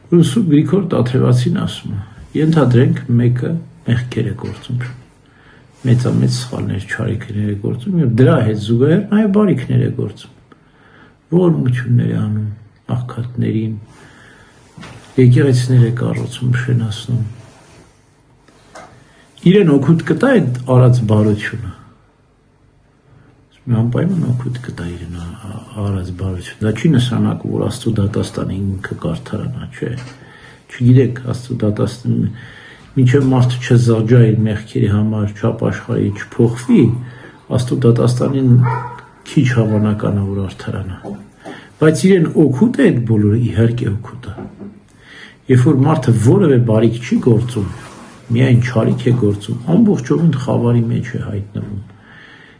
Ուսու Գրիգոր Տաթևացին ասում է, ենթադրենք մեկը մեղքեր է գործում, մեծամեծ սխալներ, չարիքներ է գործում եւ դրա հետ զուգահեռ նաեւ բարիքներ է գործում, ողորմություններ է անում աղքատներին, եկեղեցիներ է կառուցում, շենացնում, իրեն օգուտ կտա այդ արած բարությունը, անպայման օգուտ կտա իրեն արած բարություն, դա չի նշանակում, որ Աստծո դատաստանը ինքը կարդարանա, չէ, չգիտեք, Աստծո դատաստանը մինչև մարդը չզղջա իր մեղքերի համար, չապաշխարի, չփոխվի, Աստծո դատաստանին քիչ հավանական է, որ արդարանա, բայց իրեն օգուտ է այդ բոլորը, իհարկե օգուտ է, երբ որ մարդը որևէ բարիք չի գործում, միայն չարիք է գործում, ամբողջովին խավարի մեջ է հայտնվում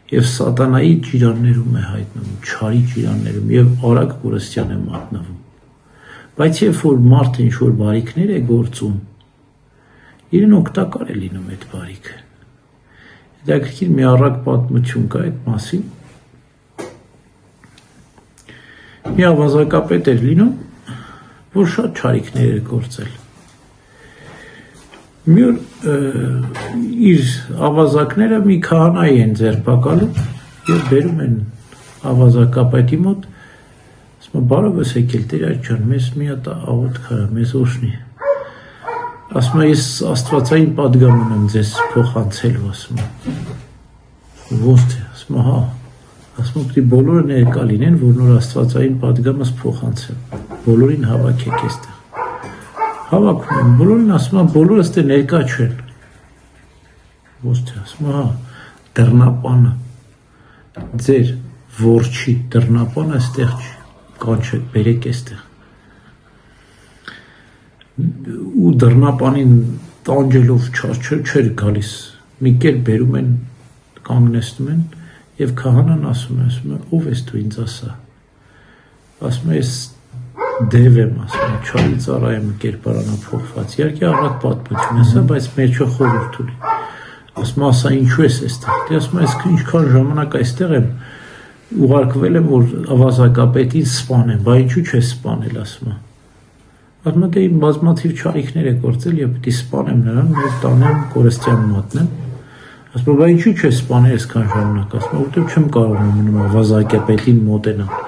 և սատանայի ճիրաններում է հայտնվում, չարի ճիրաններում և արագ կորստյան է մատնվում, բայց երբ որ մարդը ինչ-որ բարիքներ է գործում, իրեն օգտակար է լինում այդ բարիքը, հետաքրքիր մի առակ պատմություն կա այդ մասին, մի ավազակապետ էր լինում, որ շատ չարիքներ էր գործել, մի օր իր ավազակները մի քահանայի են ձերբակալում և բերում են ավազակապետի մոտ, ասում բարով ես եկել Տեր ջան, մեզ մի հատ աղոթք արա, մեզ օժնի, ասում ես աստվածային պատգամ ունեմ ձեզ փոխանցելու, ասում ոնց է, ասում հա, ասում պիտի բոլորը ներկա լինեն, որ նոր աստվածային պատգամս փոխանցեմ, բոլորին հավաքեք էստեղ հավաքում են, բոլորին ասում բոլորը ստե ներկա չեն, ոնց թե ասում հա, դռնապանը, ձեր որջի դռնապանը այստեղ չի, կանչեք, բերեք էստեղ, ու դռնապանին տանջելով չէր գալիս, մի կերպ բերում են, կանգնեցնում են, և քահանան ասում է, ով ես դու ինձ ասա, ասում ես դև եմ, ասում է, չարի ծառա եմ կերպարանափոխված, իհարկե առատ պատմություն է, բայց մեր չէ խորհուրդ ունի, ասում է, ասա ինչու ես էստեղ, դե ասում է, ես ինչքան ժամանակ այստեղ եմ, ուղարկվել եմ, որ ավազակապետին սպանեմ, բա ինչու չես սպանել, ասում է, ասում է, դե իմ բազմաթիվ չարիքներ է գործել, և պիտի սպանեմ նրան, և տանեմ, կորստյան մատնեմ, ասում է, բա ինչու չես սպանել այսքան ժամանակ, ասում է, որտեղ չեմ կարող մնում ավազակապետին մոտենալ,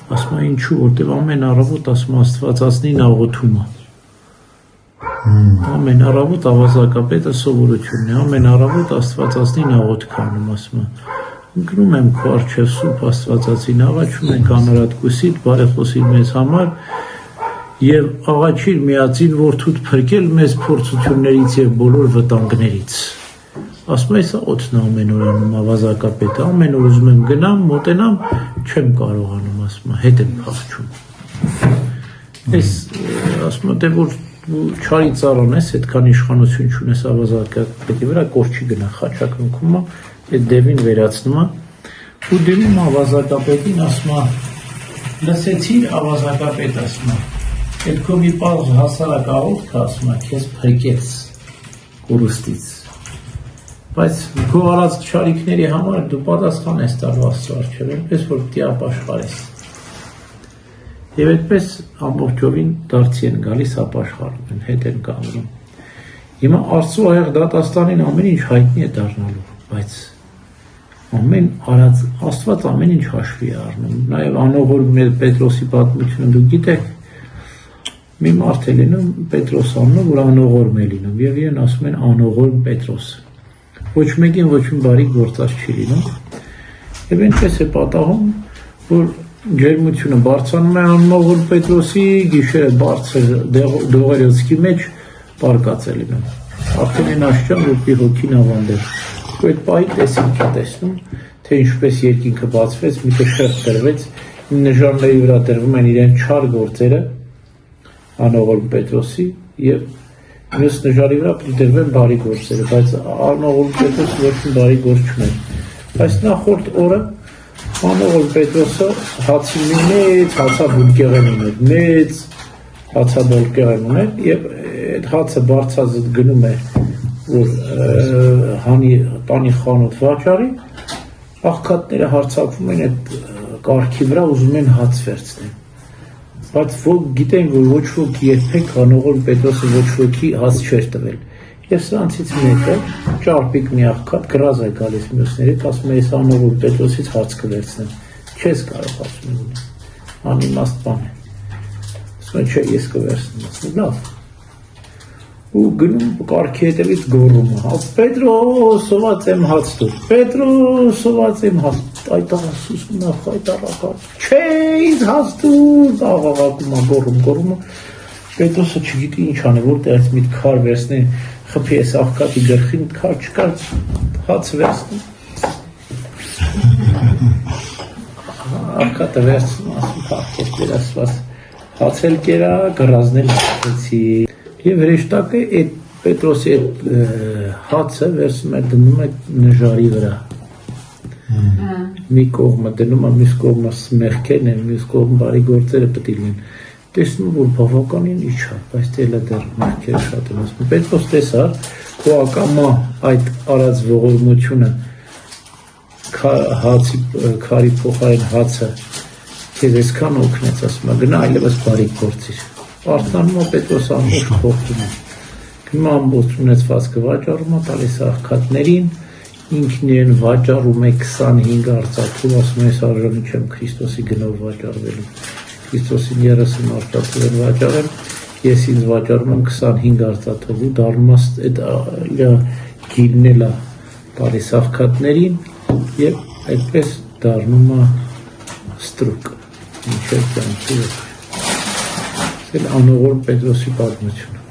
ասում է ինչու, որտև ամեն առավոտ ասում աստվածածնին աղոթում է, ամեն առավոտ ավազակապետը սովորությունն է, ամեն առավոտ աստվածածնին աղոթք անում, ասում է, ընկնում եմ քո առջև սուրբ աստվածածին, աղաչում ենք անարատ կուսիդ, բարեխոսիր մեզ համար և աղաչիր միածին որդուդ փրկել մեզ փորձություններից և բոլոր վտանգներից, ասում է սա օդն ամեն օր անում ավազակապետը, ամեն օր ուզում եմ գնամ, մոտենամ, չեմ կարողանում, ասում է, հետ եմ փախչում, ես ասում է, դե որ չարի ծառան ես, այդքան իշխանություն չունես ավազակապետի վրա, կորչի գնա, խաչակնքում է, այդ դևին վերացնում է, ու դիմում ավազակապետին, ասում է, լսեցիր ավազակապետ, ասում է, այդ քո մի պարզ հասարակ աղոթքը, ասում է, քեզ փրկեց կորուստից, բայց քո արած չարիքների համար դու պատասխան ես տալու Աստծո առջև, այնպես որ պիտի ապաշխարես։ Եվ այդպես ամբողջովին դարձի են գալիս, ապաշխարում են, հետ են կանգնում։ Հիմա Աստծո աղեղ դատաստանին ամեն ինչ հայտնի է դառնալու, բայց ամեն արած Աստված ամեն ինչ հաշվի է առնում։ Նաև անողորմ Պետրոսի պատմությունը դուք գիտեք, մի մարդ է լինում Պետրոս անունով, որ անողորմ է լինում, եւ իրեն ասում են անողորմ Պետրոս։ Ոչ մեկին ոչ մի բարի գործած չի լինում, եւ այնպես է պատահում, որ ջերմությունը բարձրանում է անողորմ Պետրոսի, գիշերը բարձր դողերոցքի մեջ պարկած է լինում։ Արդեն այն աշճան, որպի հոգին ավանդեր։ Ու այդ պահի տեսինք է տեսնում, թե ինչպես երկինքը բացվեց, մի կշեղք դրվեց, նժանների վրա դրվում են իրեն չար գործերը, անողորմ Պետրոսի, եւ մյուս նժարի վրա պիտի դրվեն բարի գործերը, բայց անողորմ Պետրոսը ոչ մի բարի գործ չուներ։ Բայց նախորդ օրը անողորմ Պետրոսը հացի մի մեծ հացաբուլկեղեն ուներ, մեծ հացաբուլկեղեն ուներ, եւ այդ հացը բարձրազդ գնում է, որ տանի խանութ վաճառի, աղքատները հարձակվում են այդ կառքի վրա, ուզում են հաց վերցնել։ բայց գիտեն, որ ոչ ոք երբեք անողորմ Պետրոսը ոչ ոքի հաց չէր տվել։ Եվ սրանցից մեկը ճարպիկ մի աղքատ գրազ է գալիս մյուսներից, ասում է, ես անողորմ Պետրոսից հաց կվերցնեմ։ Չես կարող, ասում է, անիմաստ բան է։ Ասում է, չէ, ես կվերցնեմ, ասում է, լավ։ Ու գնում կարգի հետևից գոռում է, Պետրոս, սոված եմ հաց տուր, Պետրոս, սոված եմ հաց տուր, այդ աղաս ուսում նախ այդ աղակած, չէ, ինձ հաց տուր, աղաղակում է, գոռում է, Պետրոսը չգիտի ինչ անի, որտեղից մի քար վերցնի, խփի ես աղքատի գլխին, քար չկար, հաց վերցնի, աղքատը վերցնում, ասում փախկեց վերասված, հաց էլ կերա, գրազնել հացեցի։ Եվ հրեշտակը այդ Պետրոսի այդ հացը վերցնում է դնում է նժարի վրա։ Մի կողմը դնում է, մյուս կողմը մեղքերն են, մյուս կողմը բարի գործերը պետք է լինեն։ Տեսնում որ բավականին իջա, բայց դելա դեռ մեղքերը շատ են ասում։ Պետրոս տեսար, ու ակամա այդ արած ողորմությունը հացի քարի փոխարեն հացը քեզ այսքան օգնեց, ասում է, գնա այլևս բարի գործիր։ Արթնանում է Պետրոս ամբողջ փոխվում է։ Գնում ամբողջ ունեցվածքը վաճառում է, տալիս աղքատներին, ինքն իրեն վաճառում է 25 արծաթով, ասում է, ես արժանի չեմ Քրիստոսի գնով վաճառվելու։ Քրիստոսին 30 արծաթով են վաճառել, ես ինձ վաճառում եմ 25 արծաթով ու դառնում է իր գինն է տալիս աղքատներին եւ այդպես դառնում է ստրուկ։ Ինչեր կյանքի անողորմ Պետրոսի պատմությունը։